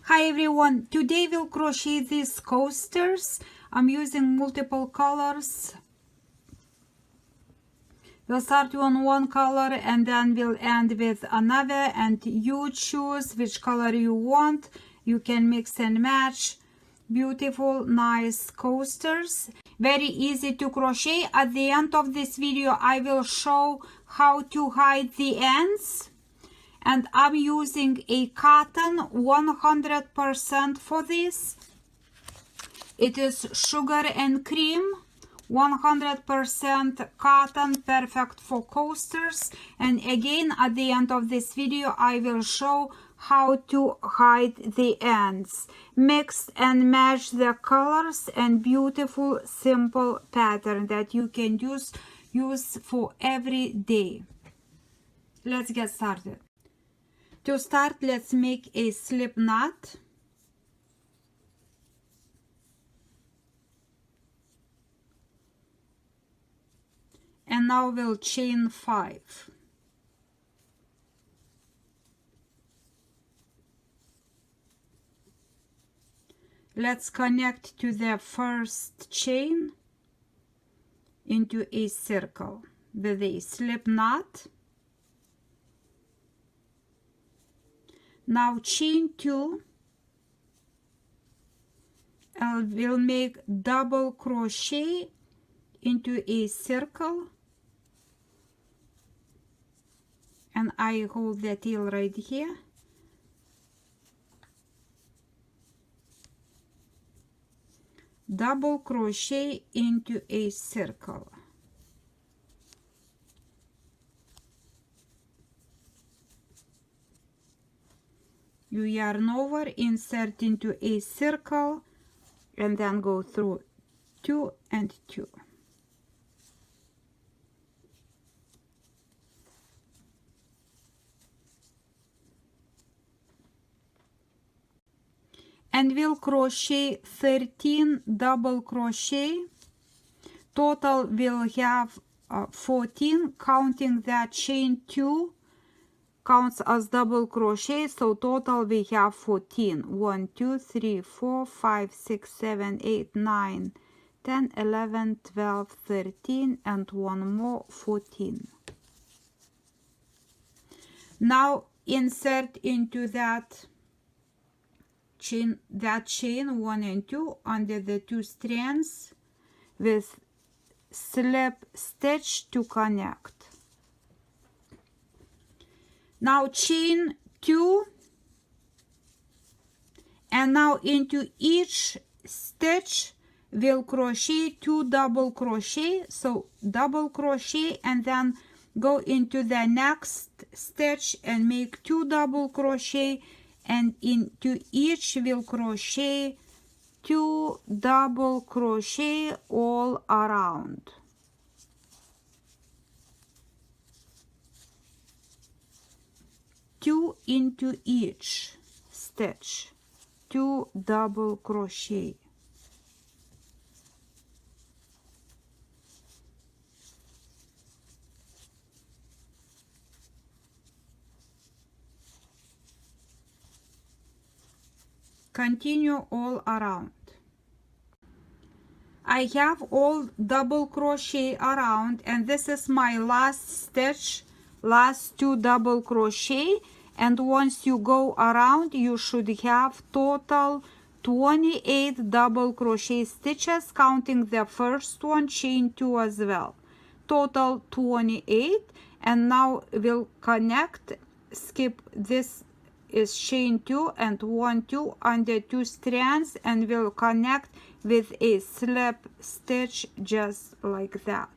Hi everyone, today we'll crochet these coasters. I'm using multiple colors. We'll start on one color and then we'll end with another, and you choose which color you want. You can mix and match. Beautiful, nice coasters. Very easy to crochet. At the end of this video I will show how to hide the ends. And I'm using a cotton 100% for this. It is sugar and cream, 100% cotton, perfect for coasters. And again, at the end of this video I will show how to hide the ends. Mix and match the colors, and beautiful simple pattern that you can use for every day. Let's get started. To start, let's make a slip knot. And now we'll chain 5. Let's connect to the first chain into a circle with a slip knot. Now chain 2, and we'll make double crochet into a circle, and I hold the tail right here. Double crochet into a circle. You yarn over, insert into a circle, and then go through 2 and 2. And we'll crochet 13 double crochet. Total we'll have 14, counting that chain 2 counts as double crochet, so total we have 14. 1 2 3 4 5 6 7 8 9 10 11 12 13, and one more, 14. Now insert into that chain 1 and 2 under the 2 strands with slip stitch to connect. Now chain 2, and now into each stitch we'll crochet 2 double crochet. So double crochet and then go into the next stitch and make 2 double crochet, and into each we'll crochet 2 double crochet all around. Two into each stitch, 2 double crochet. Continue all around. I have all double crochet around, and this is my last stitch, last 2 double crochet. And once you go around, you should have total 28 double crochet stitches, counting the first one, chain 2 as well. Total 28. And now we'll connect, skip this is chain 2 and 1 2 under 2 strands, and we'll connect with a slip stitch just like that.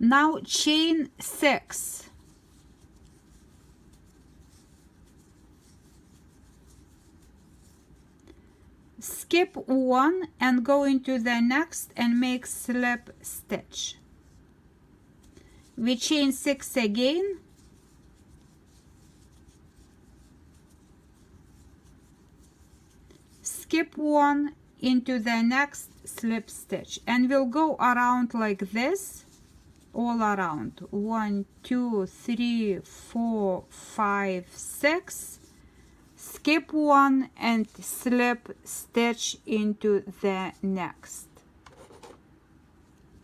Now chain 6. Skip 1 and go into the next and make slip stitch. We chain 6 again. Skip 1 into the next slip stitch, and we'll go around like this all around. 1 2 3 4 5 6. skip one and slip stitch into the next,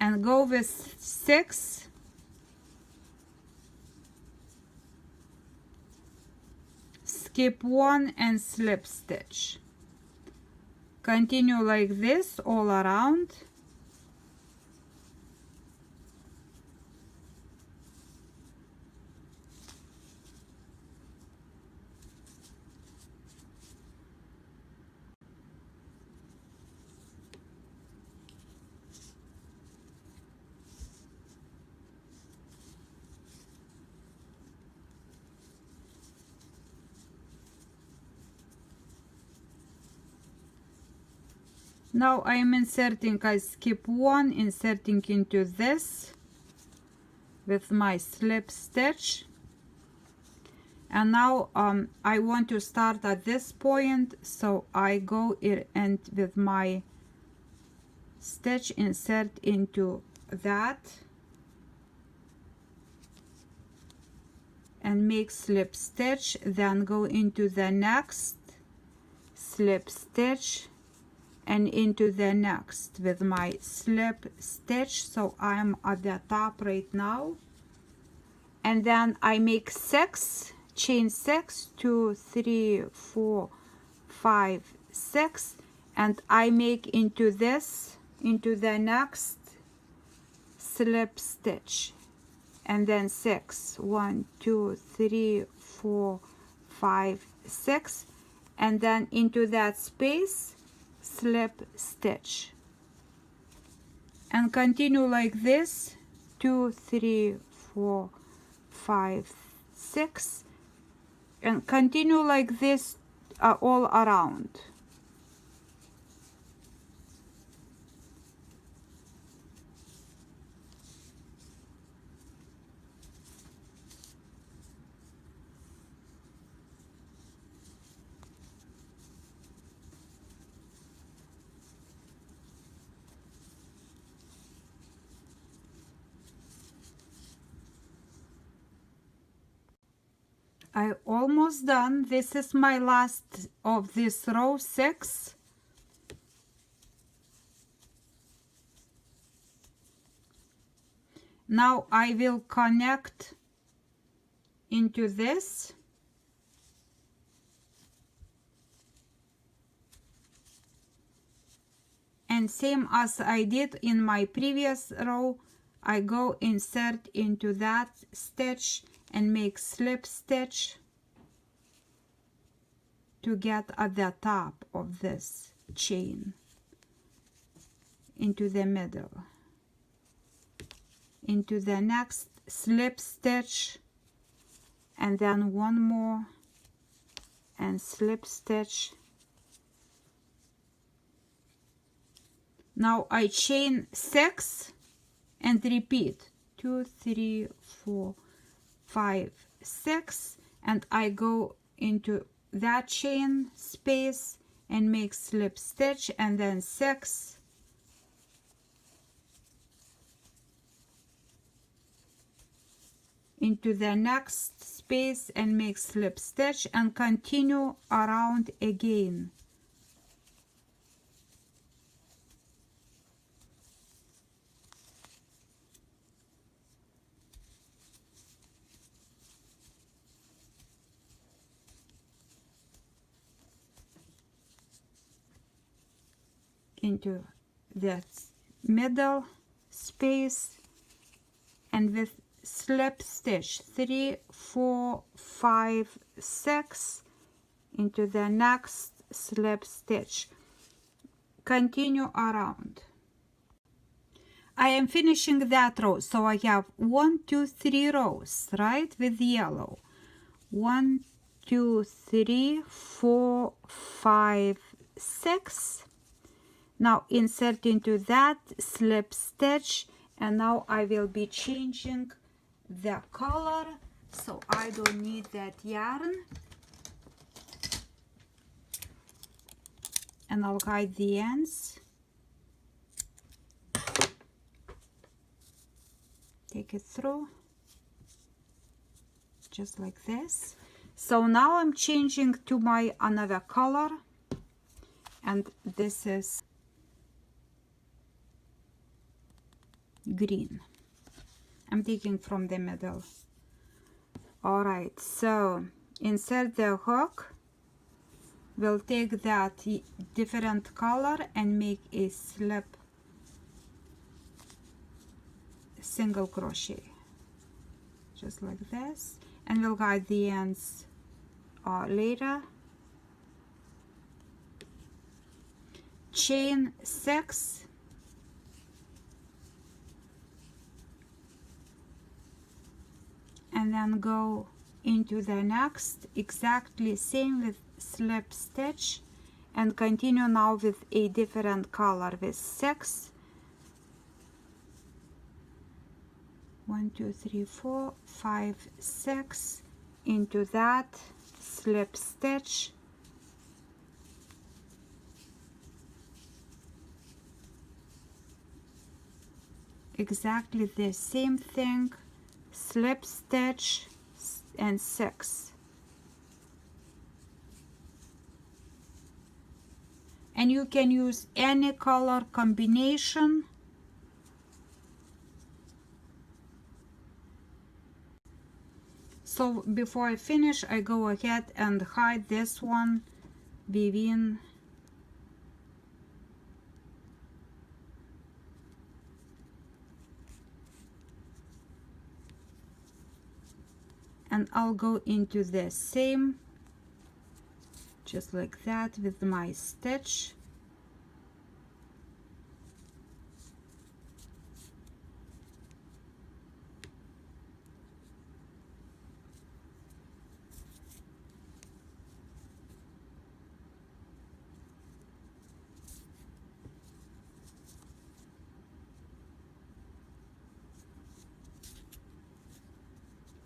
and go with 6, skip one and slip stitch. Continue like this all around. Now I am inserting, I skip one, inserting into this with my slip stitch. And now I want to start at this point, so I go here and with my stitch insert into that and make slip stitch, then go into the next, slip stitch, and into the next with my slip stitch. So I'm at the top right now, and then I make 6, chain 6, 2, 3, 4, 5, 6, and I make into this, into the next, slip stitch, and then 6, 1, 2, 3, 4, 5, 6, and then into that space, slip stitch, and continue like this, 2, 3, 4, 5, 6, and continue like this all around. I almost done. This is my last of this row 6. Now I will connect into this, and same as I did in my previous row, I go insert into that stitch and make slip stitch to get at the top of this chain, into the middle, into the next slip stitch, and then one more and slip stitch. Now I chain 6 and repeat 2, 3, 4, 5, 6, and I go into that chain space and make slip stitch, and then 6, into the next space and make slip stitch, and continue around again. Into that middle space, and with slip stitch 3, 4, 5, 6, into the next slip stitch, continue around. I am finishing that row, so I have 1, 2, 3 rows, right, with yellow. 1, 2, 3, 4, 5, 6. Now insert into that, slip stitch, and now I will be changing the color, so I don't need that yarn, and I'll hide the ends. Take it through just like this. So now I'm changing to my another color, and this is green. I'm taking from the middle. All right, so insert the hook. We'll take that different color and make a slip single crochet, just like this, and we'll guide the ends later. Chain 6, and then go into the next, exactly same with slip stitch, and continue now with a different color with 6. 1 2 3 4 5 6 into that, slip stitch, exactly the same thing, slip stitch, and 6. And you can use any color combination. So before I finish, I go ahead and hide this one within and I'll go into the same, just like that, with my stitch.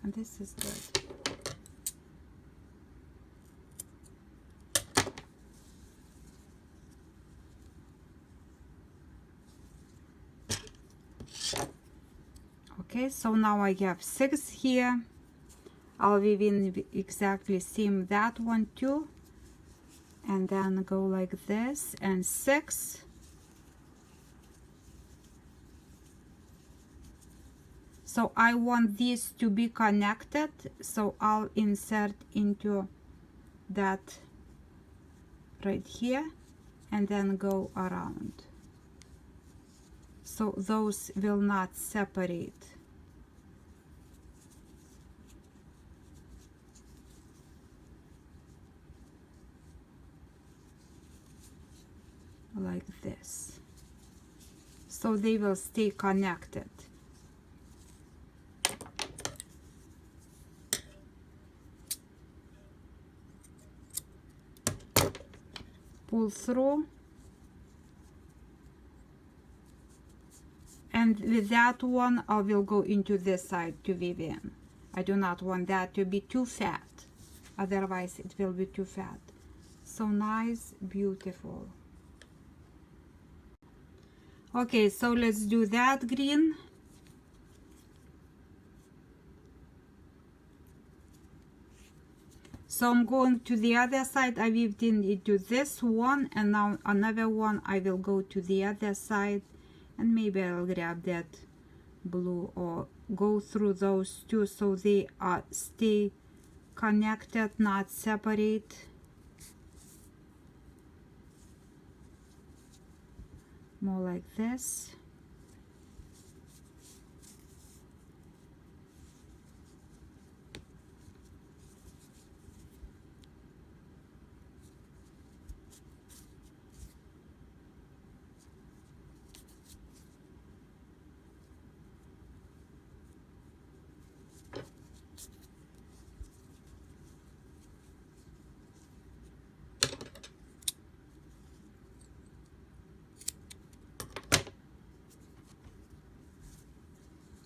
And this is good. Okay, so now I have 6 here. I'll weave in exactly same that one too, and then go like this, and 6. So I want these to be connected, so I'll insert into that right here and then go around, so those will not separate. Like this, so they will stay connected. Pull through, and with that one I will go into this side to weave in. I do not want that to be too fat, otherwise it will be too fat. So nice, beautiful. Okay, so let's do that green. So I'm going to the other side. I weaved in into this one, and now another one. I will go to the other side, and maybe I'll grab that blue or go through those two so they are stay connected, not separate. More like this.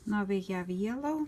Now we have yellow.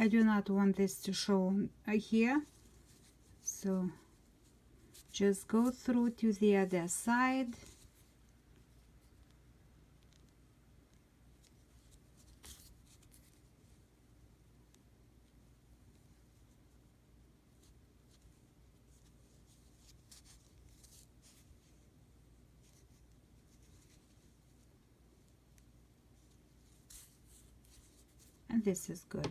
I do not want this to show here, so just go through to the other side. And this is good.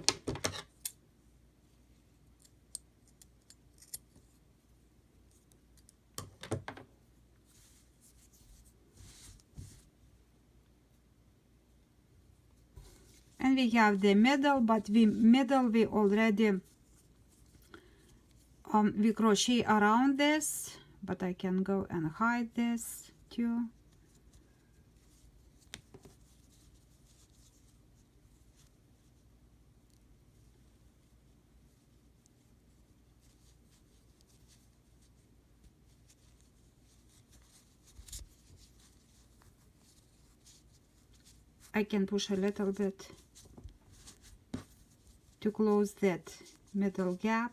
And we have the middle, but we already we crochet around this, but I can go and hide this too. I can push a little bit to close that middle gap.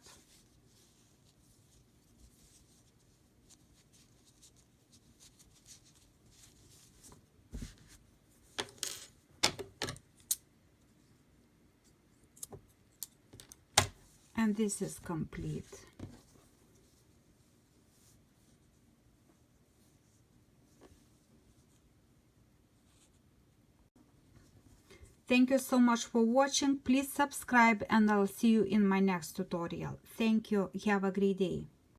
And this is complete. Thank you so much for watching. Please subscribe and I'll see you in my next tutorial. Thank you. Have a great day.